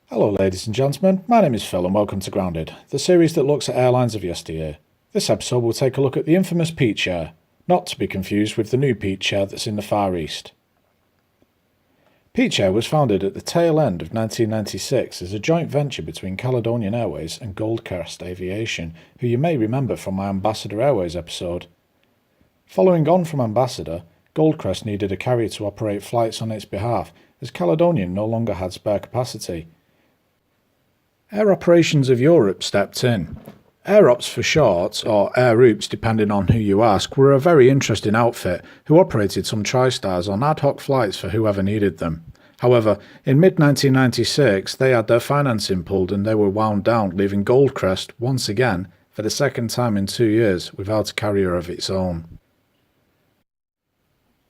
Hello ladies and gentlemen, my name is Phil and welcome to Grounded, the series that looks at airlines of yesteryear. This episode will take a look at the infamous Pete Chair, not to be confused with the new Pete Chair that's in the Far East. Pete Chair was founded at the tail end of 1996 as a joint venture between Caledonian Airways and Goldcrest Aviation, who you may remember from my Ambassador Airways episode. Following on from Ambassador, Goldcrest needed a carrier to operate flights on its behalf as Caledonian no longer had spare capacity. Air Operations of Europe stepped in. Air Ops for short, or Air Oops depending on who you ask, were a very interesting outfit who operated some TriStars on ad hoc flights for whoever needed them. However, in mid-1996 they had their financing pulled and they were wound down, leaving Goldcrest, once again, for the second time in 2 years, without a carrier of its own.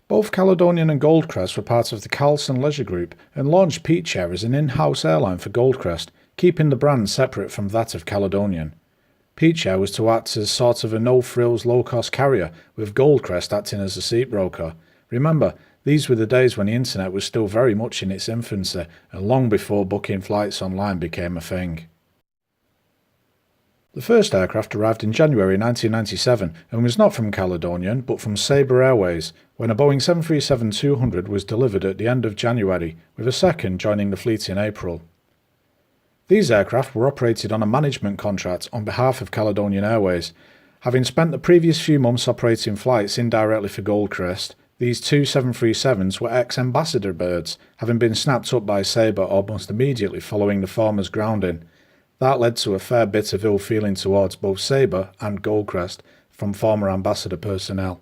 Both Caledonian and Goldcrest were part of the Carlson Leisure Group and launched Pete Chair as an in-house airline for Goldcrest, keeping the brand separate from that of Caledonian. Pete Chair was to act as sort of a no-frills low-cost carrier, with Goldcrest acting as a seat broker. Remember, these were the days when the internet was still very much in its infancy and long before booking flights online became a thing. The first aircraft arrived in January 1997 and was not from Caledonian but from Sabre Airways, when a Boeing 737-200 was delivered at the end of January, with a second joining the fleet in April. These aircraft were operated on a management contract on behalf of Caledonian Airways. Having spent the previous few months operating flights indirectly for Goldcrest, these two 737s were ex-Ambassador birds, having been snapped up by Sabre almost immediately following the former's grounding. That led to a fair bit of ill feeling towards both Sabre and Goldcrest from former Ambassador personnel.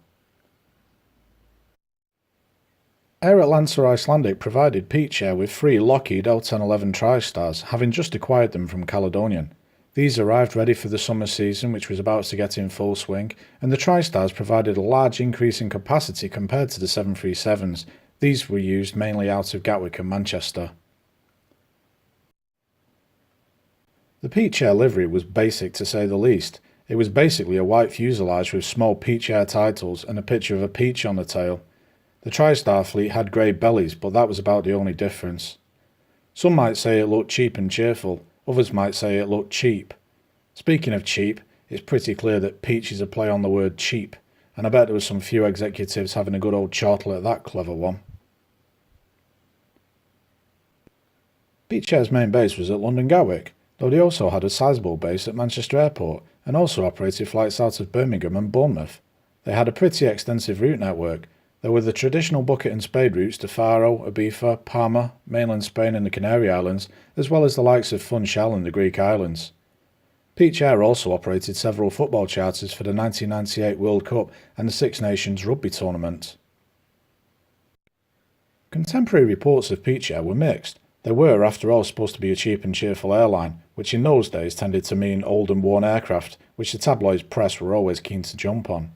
Air Atlanta Icelandic provided Pete Chair with 3 Lockheed L-1011 TriStars, having just acquired them from Caledonian. These arrived ready for the summer season, which was about to get in full swing, and the TriStars provided a large increase in capacity compared to the 737s. These were used mainly out of Gatwick and Manchester. The Pete Chair livery was basic to say the least. It was basically a white fuselage with small Pete Chair titles and a picture of a peach on the tail. The TriStar fleet had grey bellies, but that was about the only difference. Some might say it looked cheap and cheerful, others might say it looked cheap. Speaking of cheap, it's pretty clear that peach is a play on the word cheap, and I bet there was some few executives having a good old chortle at that clever one. Pete Chair's main base was at London Gatwick, though they also had a sizable base at Manchester Airport, and also operated flights out of Birmingham and Bournemouth. They had a pretty extensive route network. There were the traditional bucket and spade routes to Faro, Ibiza, Palma, mainland Spain and the Canary Islands, as well as the likes of Funchal and the Greek islands. Pete Chair also operated several football charters for the 1998 World Cup and the Six Nations Rugby Tournament. Contemporary reports of Pete Chair were mixed. They were, after all, supposed to be a cheap and cheerful airline, which in those days tended to mean old and worn aircraft, which the tabloid press were always keen to jump on.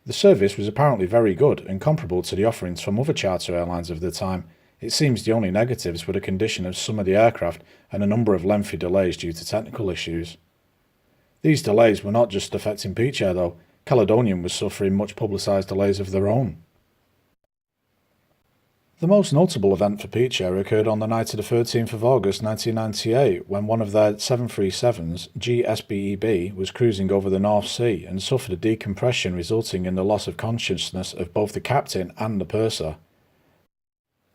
The service was apparently very good and comparable to the offerings from other charter airlines of the time. It seems the only negatives were the condition of some of the aircraft and a number of lengthy delays due to technical issues. These delays were not just affecting Pete Chair though. Caledonian was suffering much publicised delays of their own. The most notable event for Pete Chair occurred on the night of the 13th of August 1998 when one of their 737s, G-SBEB, was cruising over the North Sea and suffered a decompression resulting in the loss of consciousness of both the captain and the purser.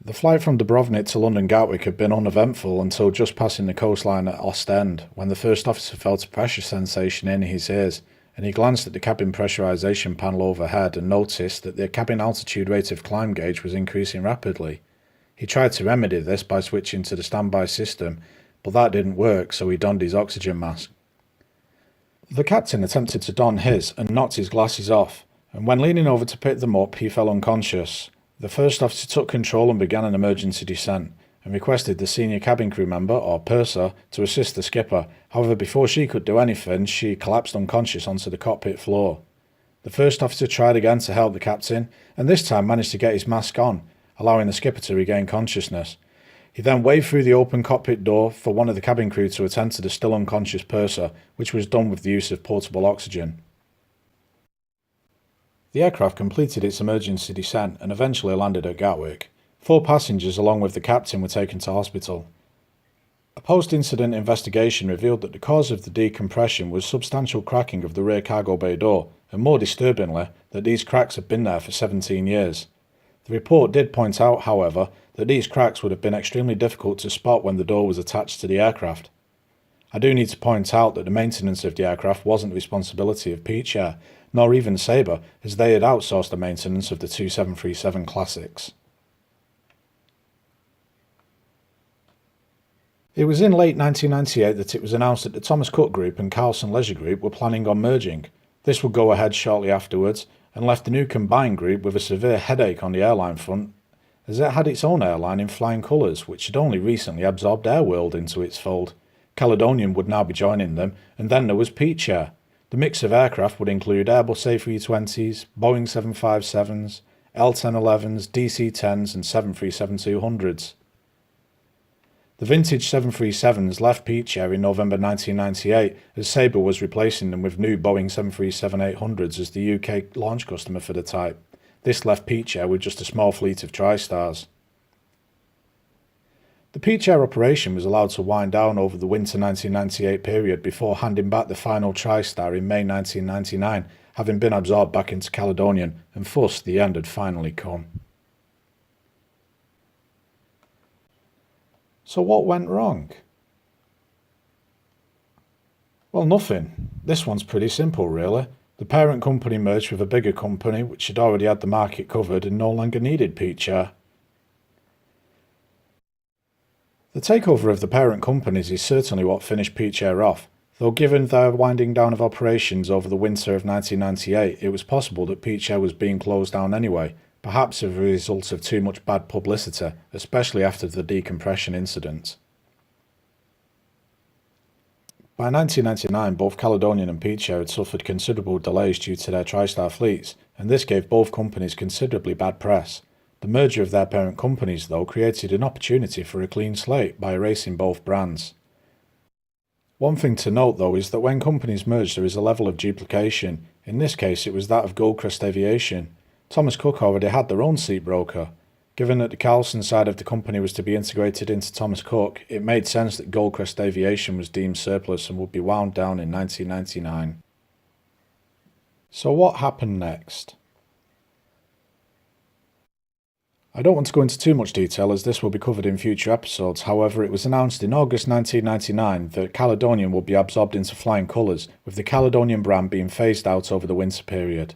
The flight from Dubrovnik to London Gatwick had been uneventful until just passing the coastline at Ostend, when the first officer felt a pressure sensation in his ears, and he glanced at the cabin pressurisation panel overhead and noticed that the cabin altitude rate of climb gauge was increasing rapidly. He tried to remedy this by switching to the standby system, but that didn't work, so he donned his oxygen mask. The captain attempted to don his and knocked his glasses off, and when leaning over to pick them up he fell unconscious. The first officer took control and began an emergency descent, and requested the senior cabin crew member, or purser, to assist the skipper. However, before she could do anything, she collapsed unconscious onto the cockpit floor. The first officer tried again to help the captain, and this time managed to get his mask on, allowing the skipper to regain consciousness. He then waved through the open cockpit door for one of the cabin crew to attend to the still unconscious purser, which was done with the use of portable oxygen. The aircraft completed its emergency descent and eventually landed at Gatwick. 4 passengers along with the captain were taken to hospital. A post-incident investigation revealed that the cause of the decompression was substantial cracking of the rear cargo bay door, and more disturbingly, that these cracks had been there for 17 years. The report did point out, however, that these cracks would have been extremely difficult to spot when the door was attached to the aircraft. I do need to point out that the maintenance of the aircraft wasn't the responsibility of Peach Air, nor even Sabre, as they had outsourced the maintenance of the two 737 Classics. It was in late 1998 that it was announced that the Thomas Cook Group and Carlson Leisure Group were planning on merging. This would go ahead shortly afterwards, and left the new combined group with a severe headache on the airline front, as it had its own airline in flying colours, which had only recently absorbed Airworld into its fold. Caledonian would now be joining them, and then there was Peach Air. The mix of aircraft would include Airbus A320s, Boeing 757s, L1011s, DC-10s and 737-200s. The vintage 737s left Peach Air in November 1998 as Sabre was replacing them with new Boeing 737-800s as the UK launch customer for the type. This left Peach Air with just a small fleet of TriStars. The Peach Air operation was allowed to wind down over the winter 1998 period before handing back the final TriStar in May 1999, having been absorbed back into Caledonian, and thus the end had finally come. So what went wrong? Well, nothing. This one's pretty simple, really. The parent company merged with a bigger company which had already had the market covered and no longer needed Peach Air. The takeover of the parent companies is certainly what finished Peach Air off, though given their winding down of operations over the winter of 1998, it was possible that Peach Air was being closed down anyway, perhaps as a result of too much bad publicity, especially after the decompression incident. By 1999, both Caledonian and Peach Air had suffered considerable delays due to their TriStar fleets, and this gave both companies considerably bad press. The merger of their parent companies, though, created an opportunity for a clean slate by erasing both brands. One thing to note, though, is that when companies merge there is a level of duplication. In this case it was that of Goldcrest Aviation. Thomas Cook already had their own seat broker. Given that the Carlson side of the company was to be integrated into Thomas Cook, it made sense that Goldcrest Aviation was deemed surplus and would be wound down in 1999. So what happened next? I don't want to go into too much detail as this will be covered in future episodes, however it was announced in August 1999 that Caledonian would be absorbed into Flying Colours, with the Caledonian brand being phased out over the winter period.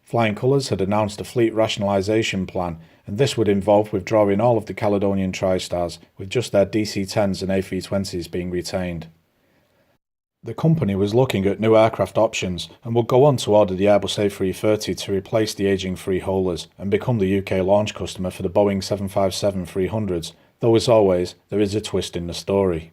Flying Colours had announced a fleet rationalisation plan, and this would involve withdrawing all of the Caledonian TriStars, with just their DC-10s and A320s being retained. The company was looking at new aircraft options and would go on to order the Airbus A330 to replace the ageing freeholders and become the UK launch customer for the Boeing 757-300s, though as always, there is a twist in the story.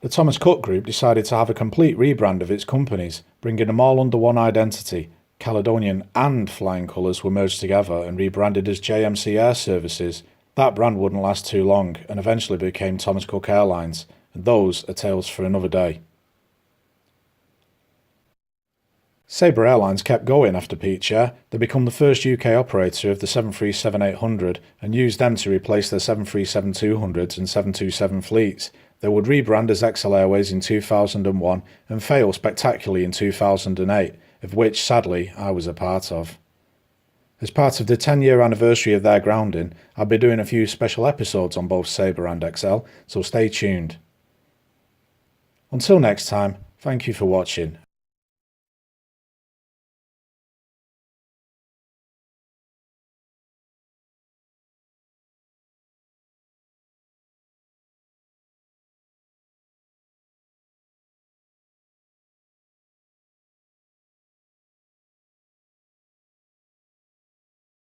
The Thomas Cook Group decided to have a complete rebrand of its companies, bringing them all under one identity. Caledonian and Flying Colours were merged together and rebranded as JMC Air Services. That brand wouldn't last too long and eventually became Thomas Cook Airlines, and those are tales for another day. Sabre Airlines kept going after Peach Air. They became the first UK operator of the 737-800 and used them to replace their 737-200s and 727 fleets. They would rebrand as Excel Airways in 2001 and fail spectacularly in 2008, of which, sadly, I was a part of. As part of the 10-year anniversary of their grounding, I'll be doing a few special episodes on both Sabre and Excel, so stay tuned. Until next time, thank you for watching.